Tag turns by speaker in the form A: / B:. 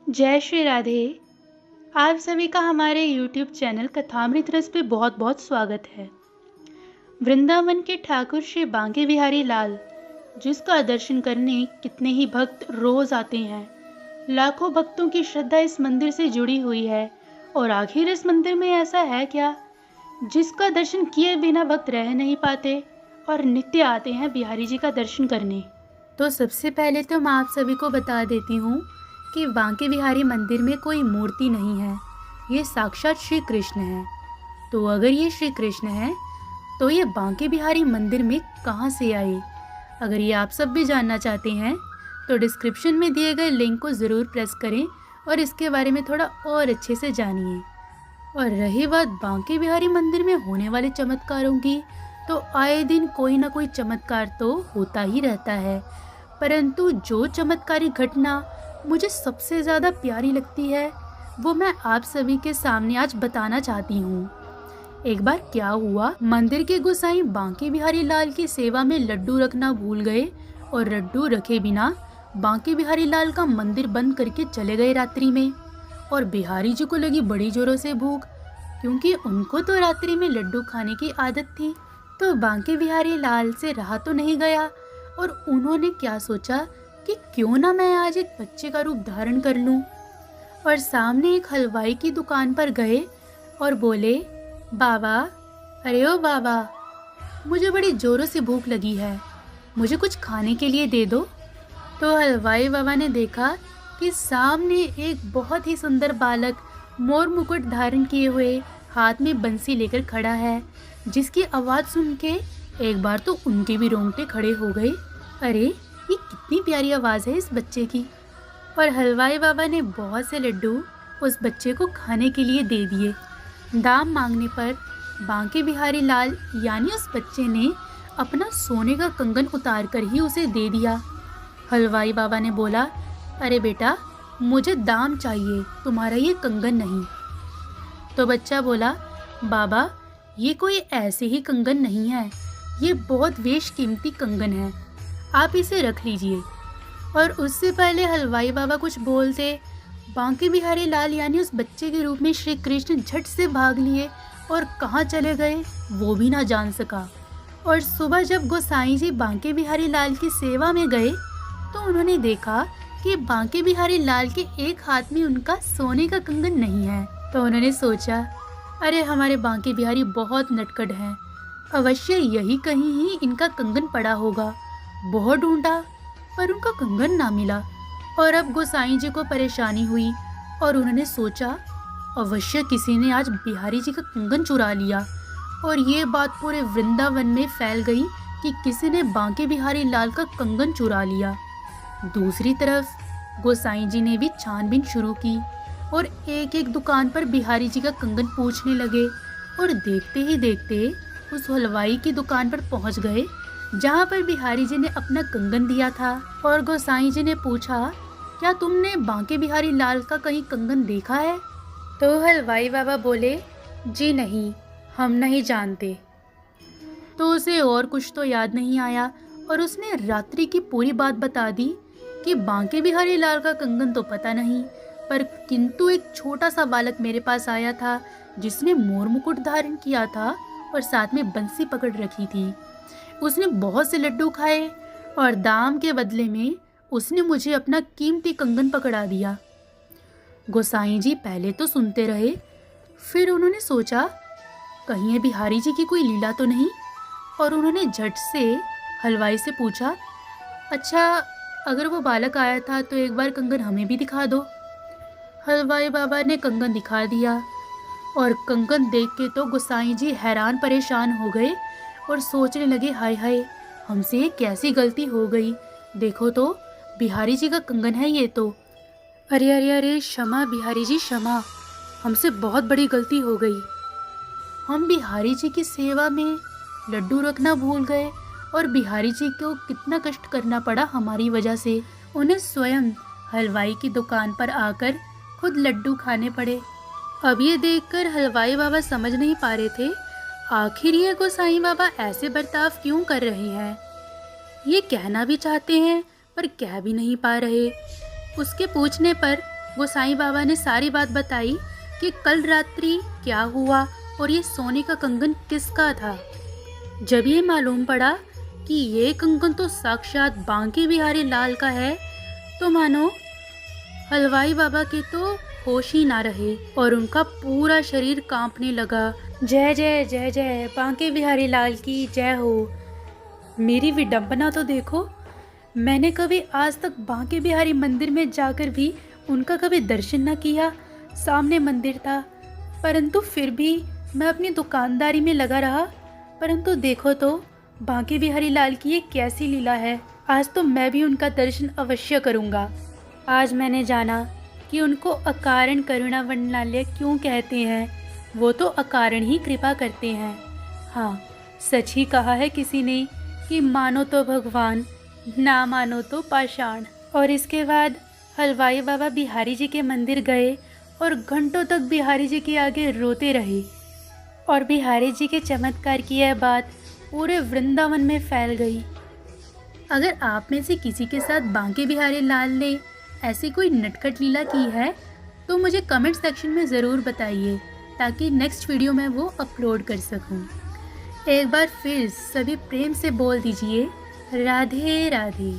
A: जय श्री राधे। आप सभी का हमारे YouTube चैनल कथामृत रस पे बहुत बहुत स्वागत है। वृंदावन के ठाकुर श्री बांके बिहारी लाल, जिसका दर्शन करने कितने ही भक्त रोज आते हैं। लाखों भक्तों की श्रद्धा इस मंदिर से जुड़ी हुई है। और आखिर इस मंदिर में ऐसा है क्या जिसका दर्शन किए बिना भक्त रह नहीं पाते और नित्य आते हैं बिहारी जी का दर्शन करने। तो सबसे पहले तो मैं आप सभी को बता देती हूँ कि बांके बिहारी मंदिर में कोई मूर्ति नहीं है, ये साक्षात श्री कृष्ण है। तो अगर ये श्री कृष्ण है तो ये बांके बिहारी मंदिर में कहाँ से आए? अगर ये आप सब भी जानना चाहते हैं तो डिस्क्रिप्शन में दिए गए लिंक को ज़रूर प्रेस करें और इसके बारे में थोड़ा और अच्छे से जानिए। और रही बात बांके बिहारी मंदिर में होने वाले चमत्कारों की, तो आए दिन कोई ना कोई चमत्कार तो होता ही रहता है, परंतु जो चमत्कारी घटना मुझे सबसे ज़्यादा प्यारी लगती है वो मैं आप सभी के सामने आज बताना चाहती हूँ। एक बार क्या हुआ, मंदिर के गोसाई बांके बिहारी लाल की सेवा में लड्डू रखना भूल गए और लड्डू रखे बिना बांके बिहारी लाल का मंदिर बंद करके चले गए रात्रि में। और बिहारी जी को लगी बड़ी जोरों से भूख, क्योंकि उनको तो रात्रि में लड्डू खाने की आदत थी। तो बांके बिहारी लाल से रहा तो नहीं गया और उन्होंने क्या सोचा कि क्यों ना मैं आज एक बच्चे का रूप धारण कर लूं। और सामने एक हलवाई की दुकान पर गए और बोले, बाबा, अरे ओ बाबा, मुझे बड़ी जोरों से भूख लगी है, मुझे कुछ खाने के लिए दे दो। तो हलवाई बाबा ने देखा कि सामने एक बहुत ही सुंदर बालक मोर मुकुट धारण किए हुए हाथ में बंसी लेकर खड़ा है, जिसकी आवाज़ सुन के एक बार तो उनके भी रोंगटे खड़े हो गए। अरे, ये कितनी प्यारी आवाज़ है इस बच्चे की। और हलवाई बाबा ने बहुत से लड्डू उस बच्चे को खाने के लिए दे दिए। दाम मांगने पर बांके बिहारी लाल यानी उस बच्चे ने अपना सोने का कंगन उतार कर ही उसे दे दिया। हलवाई बाबा ने बोला, अरे बेटा, मुझे दाम चाहिए, तुम्हारा ये कंगन नहीं। तो बच्चा बोला, बाबा, ये कोई ऐसे ही कंगन नहीं है, ये बहुत बेशकीमती कंगन है, आप इसे रख लीजिए। और उससे पहले हलवाई बाबा कुछ बोलते, बांके बिहारी लाल यानी उस बच्चे के रूप में श्री कृष्ण झट से भाग लिए और कहाँ चले गए वो भी ना जान सका। और सुबह जब गोसाई जी बांके बिहारी लाल की सेवा में गए तो उन्होंने देखा कि बांके बिहारी लाल के एक हाथ में उनका सोने का कंगन नहीं है। तो उन्होंने सोचा, अरे हमारे बांके बिहारी बहुत नटखट हैं, अवश्य यही कहीं ही इनका कंगन पड़ा होगा। बहुत ढूंढा पर उनका कंगन ना मिला। और अब गोसाई जी को परेशानी हुई और उन्होंने सोचा, अवश्य किसी ने आज बिहारी जी का कंगन चुरा लिया। और ये बात पूरे वृंदावन में फैल गई कि किसी ने बांके बिहारी लाल का कंगन चुरा लिया। दूसरी तरफ गोसाई जी ने भी छानबीन शुरू की और एक एक दुकान पर बिहारी जी का कंगन पूछने लगे। और देखते ही देखते उस हलवाई की दुकान पर पहुंच गए जहां पर बिहारी जी ने अपना कंगन दिया था। और गोसाई जी ने पूछा, क्या तुमने बांके बिहारी लाल का कहीं कंगन देखा है? तो हलवाई बाबा बोले, जी नहीं, हम नहीं जानते। तो उसे और कुछ तो याद नहीं आया और उसने रात्रि की पूरी बात बता दी कि बांके बिहारी लाल का कंगन तो पता नहीं, पर किंतु एक छोटा सा बालक मेरे पास आया था जिसने मोर मुकुट धारण किया था और साथ में बंसी पकड़ रखी थी। उसने बहुत से लड्डू खाए और दाम के बदले में उसने मुझे अपना कीमती कंगन पकड़ा दिया। गोसाई जी पहले तो सुनते रहे, फिर उन्होंने सोचा कहीं ये बिहारी जी की कोई लीला तो नहीं। और उन्होंने झट से हलवाई से पूछा, अच्छा, अगर वो बालक आया था तो एक बार कंगन हमें भी दिखा दो। हलवाई बाबा ने कंगन दिखा दिया और कंगन देख के तो गोसाई जी हैरान परेशान हो गए और सोचने लगे, हाय हाय, हमसे ये कैसी गलती हो गई, देखो तो बिहारी जी का कंगन है ये तो। अरे अरे अरे, क्षमा बिहारी जी, क्षमा, हमसे बहुत बड़ी गलती हो गई। हम बिहारी जी की सेवा में लड्डू रखना भूल गए और बिहारी जी को कितना कष्ट करना पड़ा हमारी वजह से। उन्हें स्वयं हलवाई की दुकान पर आकर खुद लड्डू खाने पड़े। अब ये देखकर हलवाई बाबा समझ नहीं पा रहे थे, आखिर ये गोसाई बाबा ऐसे बर्ताव क्यों कर रहे हैं। ये कहना भी चाहते हैं पर कह भी नहीं पा रहे। उसके पूछने पर गोसाई बाबा ने सारी बात बताई कि कल रात्रि क्या हुआ और ये सोने का कंगन किसका था। जब ये मालूम पड़ा कि ये कंगन तो साक्षात बांके बिहारी लाल का है, तो मानो हलवाई बाबा के तो होश ही ना रहे और उनका पूरा शरीर कांपने लगा। जय जय जय जय बांके बिहारी लाल की जय हो। मेरी विडंबना तो देखो, मैंने कभी आज तक बांके बिहारी मंदिर में जाकर भी उनका कभी दर्शन न किया। सामने मंदिर था, परंतु फिर भी मैं अपनी दुकानदारी में लगा रहा। परंतु देखो तो बांके बिहारी लाल की ये कैसी लीला है। आज तो मैं भी उनका दर्शन अवश्य करूँगा। आज मैंने जाना कि उनको अकारण करुणा वंदनालय क्यों कहते हैं। वो तो अकारण ही कृपा करते हैं। हाँ, सच ही कहा है किसी ने कि मानो तो भगवान, ना मानो तो पाषाण। और इसके बाद हलवाई बाबा बिहारी जी के मंदिर गए और घंटों तक बिहारी जी के आगे रोते रहे। और बिहारी जी के चमत्कार की यह बात पूरे वृंदावन में फैल गई। अगर आप में से किसी के साथ बांके बिहारी लाल ने ऐसी कोई नटखट लीला की है तो मुझे कमेंट सेक्शन में ज़रूर बताइए, ताकि नेक्स्ट वीडियो में वो अपलोड कर सकूं। एक बार फिर सभी प्रेम से बोल दीजिए राधे राधे।